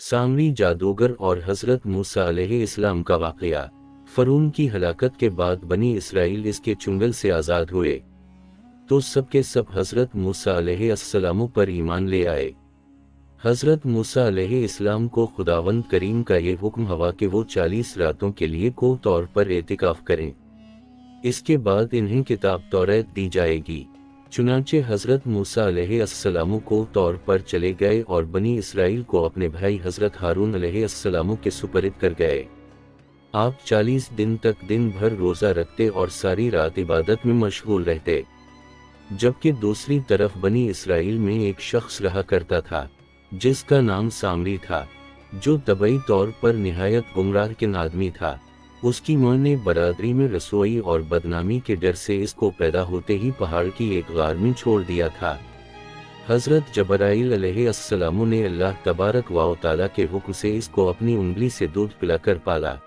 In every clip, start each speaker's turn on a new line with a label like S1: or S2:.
S1: सामरी जादूगर और हजरत मूसा अलैहिस्सलाम का वाक़या। फ़रऊन की हलाकत के बाद बनी इसराइल इसके चुंगल से आज़ाद हुए तो सब के सब हजरत मूसा अलैहिस्सलाम पर ईमान ले आए। हजरत मूसा अलैहिस्सलाम को खुदावंद करीम का ये हुक्म हुआ कि वो 40 रातों के लिए को तौर पर एतिकाफ करें। इसके बाद इन्हें किताब तौरात दी जाएगी। चुनांचे हजरत मूसा अलैहिस्सलाम को तौर पर चले गए और बनी इसराइल को अपने भाई हजरत हारून अलैहिस्सलाम के सुपरद कर गए। आप 40 दिन तक दिन भर रोज़ा रखते और सारी रात इबादत में मशगूल रहते। जबकि दूसरी तरफ बनी इसराइल में एक शख्स रहा करता था जिसका नाम सामरी था, जो तबई तौर पर निहायत गुमराह किन आदमी था। उसकी मां ने बरादरी में रसोई और बदनामी के डर से इसको पैदा होते ही पहाड़ की एक गार में छोड़ दिया था। हजरत जबराइल अलैहिस्सलाम ने अल्लाह तबारक व तआला के हुक्म से इसको अपनी उंगली से दूध पिलाकर पाला।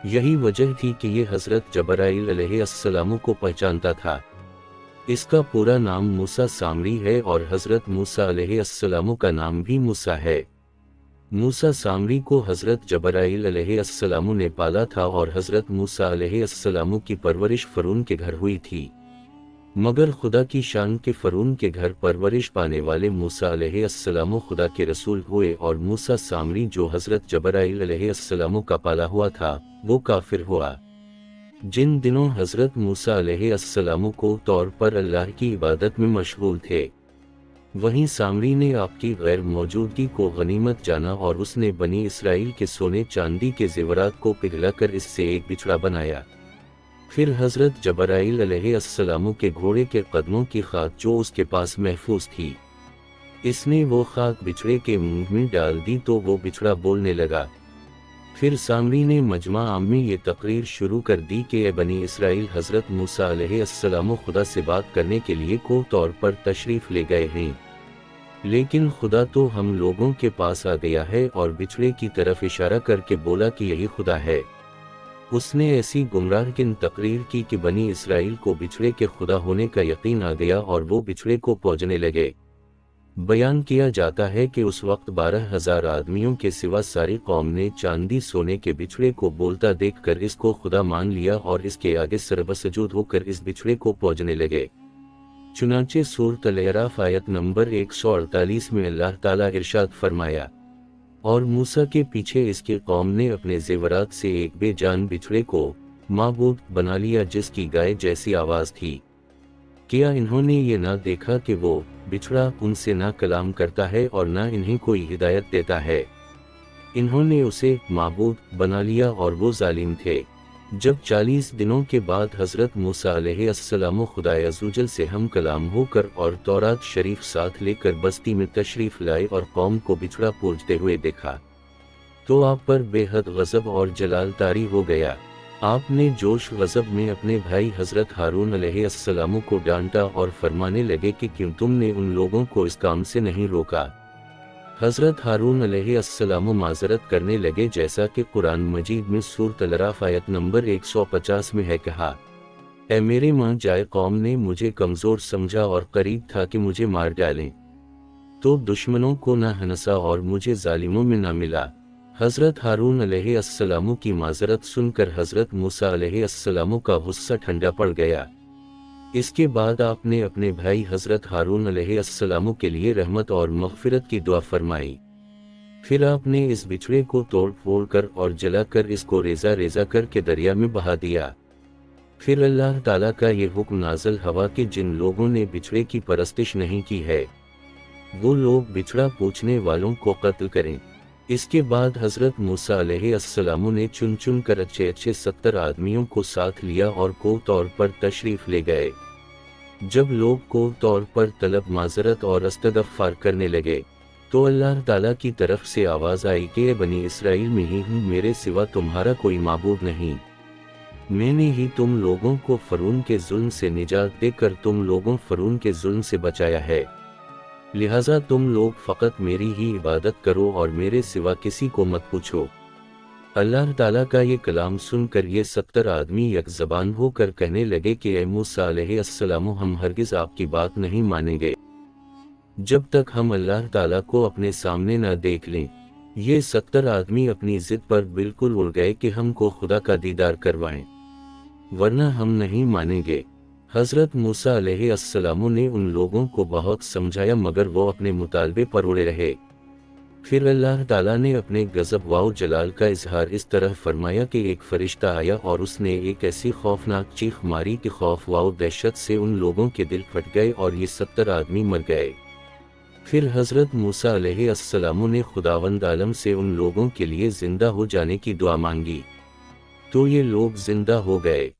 S1: यही वजह थी कि ये हजरत जबराइल अलैहिस्सलाम को पहचानता था। इसका पूरा नाम मूसा सामरी है और हजरत मूसा अलैहिस्सलाम का नाम भी मूसा है। मूसा सामरी को हजरत जबराइल अलैहिस्सलाम ने पाला था और हजरत मूसा अलैहिस्सलाम की परवरिश फ़रऊन के घर हुई थी। मगर खुदा की शान के फ़रऊन के घर परवरिश पाने वाले मूसा अलैहिस्सलाम खुदा के रसूल हुए और मूसा सामरी जो हजरत जबराइल अलैहिस्सलाम का पाला हुआ था वो काफिर हुआ। जिन दिनों हजरत मूसा अलैहिस्सलाम को तौर पर अल्लाह की इबादत में मशगूल थे, वहीं सामरी ने आपकी गैर मौजूदगी को गनीमत जाना और उसने बनी इसराइल के सोने चांदी के जेवरात को पिघलाकर इससे एक बिछड़ा बनाया। फिर हजरत जबराइल अलैहिस्सलाम के घोड़े के कदमों की खाक जो उसके पास महफूज थी, इसने वो खाक बिछड़े के मुंह में डाल दी तो वो बिछड़ा बोलने लगा। फिर सामरी ने मजमा आम में ये तकरीर शुरू कर दी कि ए बनी इसराइल, हजरत मूसा अलैहिस्सलाम खुदा से बात करने के लिए को तौर पर तशरीफ ले गए हैं, लेकिन खुदा तो हम लोगों के पास आ गया है और बिछड़े की तरफ इशारा करके बोला कि यही खुदा है। उसने ऐसी गुमराह किन तकरीर की कि बनी इसराइल को बिछड़े के खुदा होने का यकीन आ गया और वो बिछड़े को पूजने लगे। बयान किया जाता है कि उस वक्त 12,000 आदमियों के सिवा सारी कौम ने चांदी सोने के बिछड़े को बोलता देखकर इसको खुदा मान लिया और इसके आगे सरबसजूद होकर इस बिछड़े को पूजने लगे। चुनांचे सूरत अल-अराफ आयत नंबर 148 में अल्लाह ताला इरशाद फरमाया, और मूसा के पीछे इसके कौम ने अपने जेवरात से एक बेजान बिछड़े को माबूद बना लिया जिसकी गाय जैसी आवाज थी। क्या इन्होंने ये ना देखा कि वो बिछड़ा उनसे ना कलाम करता है और ना इन्हें कोई हिदायत देता है। इन्होंने उसे माबूद बना लिया और वो जालिम थे। जब 40 दिनों के बाद हजरत मूसा अलैहिस्सलाम खुदा अज़्ज़वजल से हम कलाम होकर और तौरात शरीफ साथ लेकर बस्ती में तशरीफ लाए और कौम को बिछड़ा पूजते हुए देखा तो आप पर बेहद गज़ब और जलाल तारी हो गया। आपने जोश गज़ब में अपने भाई हजरत हारून अलैहिस्सलाम को डांटा और फरमाने लगे कि क्यों तुमने उन लोगों को इस काम से नहीं रोका। हजरत हारून अलैहिस्सलाम माजरत करने लगे जैसा कि कुरान मजीद में सूरत अल-अराफ आयत नंबर 150 में है, कहा, ए मेरे मां जाए कौम ने मुझे कमज़ोर समझा और करीब था कि मुझे मार डालें, तो दुश्मनों को ना हंसा और मुझे जालिमों में ना मिला। हजरत हारून अलैहिस्सलाम की माजरत सुनकर हजरत मूसा अलैहिस्सलाम का गुस्सा ठंडा पड़ गया। इसके बाद आपने अपने भाई हजरत हारून अलैहिस्सलाम के लिए रहमत और मग़फ़िरत की दुआ फरमाई। फिर आपने इस बिछड़े को तोड़ फोड़ कर और जलाकर इसको रेजा रेजा करके दरिया में बहा दिया। फिर अल्लाह ताला का ये हुक्म नाज़िल हुआ कि जिन लोगों ने बिछड़े की परस्तिश नहीं की है वो लोग बिछड़ा पूछने वालों को कत्ल करें। इसके बाद हजरत मूसा अलैहिस्सलाम ने चुन चुन कर अच्छे अच्छे 70 आदमियों को साथ लिया और को तौर पर तशरीफ ले गए। जब लोग को तौर पर तलब माजरत और इस्तग़फ़ार करने लगे तो अल्लाह ताला की तरफ से आवाज़ आई कि बनी इसराइल में ही हूँ, मेरे सिवा तुम्हारा कोई माबूद नहीं। मैंने ही तुम लोगों को फ़रऊन के जुल्म से निजात देकर तुम लोगों फ़रऊन के जुल्म से बचाया है, लिहाजा तुम लोग फ़कत मेरी ही इबादत करो और मेरे सिवा किसी को मत पूछो। अल्लाह ताला का ये कलाम सुनकर ये 70 आदमी एक ज़बान होकर कहने लगे कि ए मूसा अलैहिस्सलाम, हम हरगिज़ आपकी बात नहीं मानेंगे जब तक हम अल्लाह ताला को अपने सामने न देख लें। یہ 70 آدمی اپنی ضد پر بالکل اڑ گئے کہ ہم کو خدا کا دیدار کروائیں، ورنہ ہم نہیں مانیں گے۔ حضرت موسیٰ علیہ السلام نے ان لوگوں کو بہت سمجھایا مگر وہ اپنے مطالبے پر اڑے رہے۔ پھر اللہ تعالیٰ نے اپنے غضب و جلال کا اظہار اس طرح فرمایا کہ ایک فرشتہ آیا اور اس نے ایک ایسی خوفناک چیخ ماری کہ خوف و دہشت سے ان لوگوں کے دل پھٹ گئے اور یہ 70 آدمی مر گئے۔ پھر حضرت موسیٰ علیہ السلام نے خداوند عالم سے ان لوگوں کے لیے زندہ ہو جانے کی دعا مانگی، تو یہ لوگ زندہ ہو گئے۔